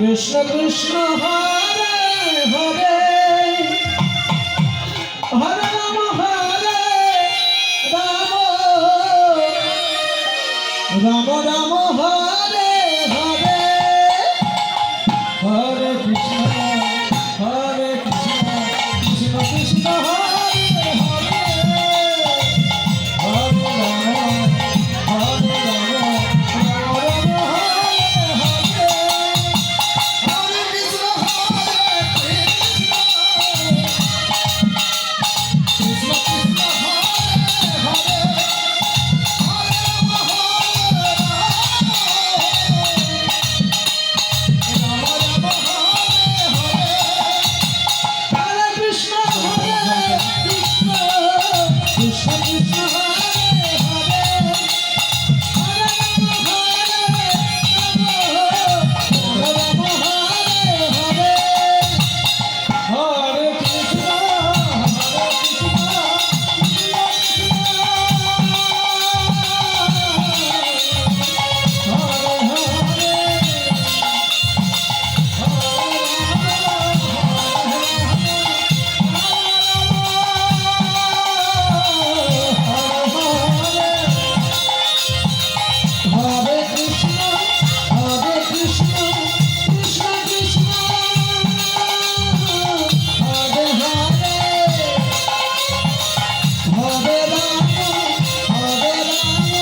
Krishna Krishna Hare Hare Hare Ram Ram Ram Hare Hare Hare Krishna Krishna Krishna Hare Hare Hare Ram Ram Krishna Krishna Krishna Hare Hare Hare Rama Hare Rama Rama Rama Hare Hare Hare Krishna Krishna Krishna Hare Hare Hare Rama Hare Rama Rama Rama Hare Hare Hare Krishna Hare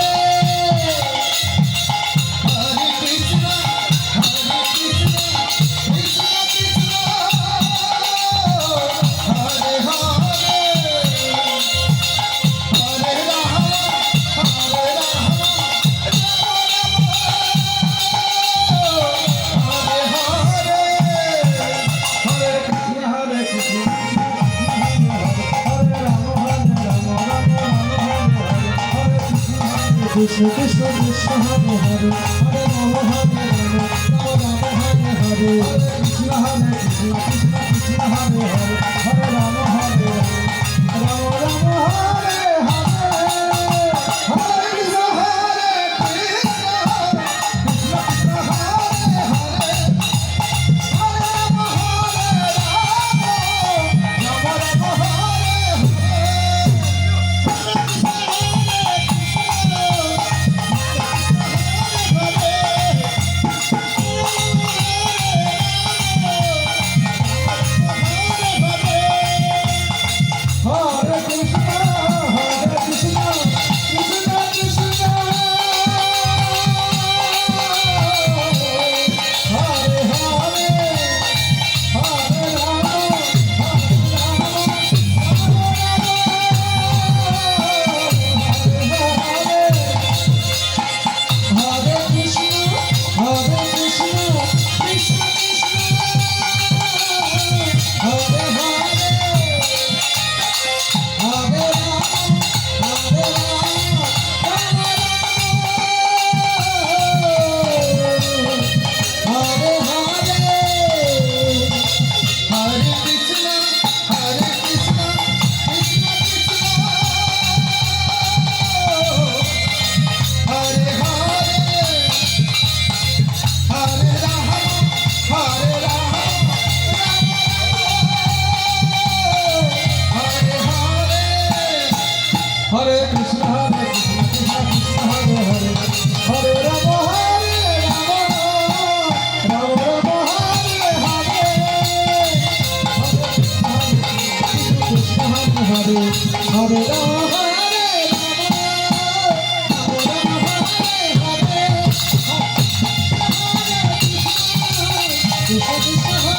Krishna Krishna Krishna Hare Hare Hare Rama Hare Rama Rama Rama Hare Krishna Krishna Krishna Hare Hare Hare Rama Hare Rama Rama Rama Hare Hare Krishna Hare Hare Hare Rama Hare Rama Rama Hare Hare Krishna Krishna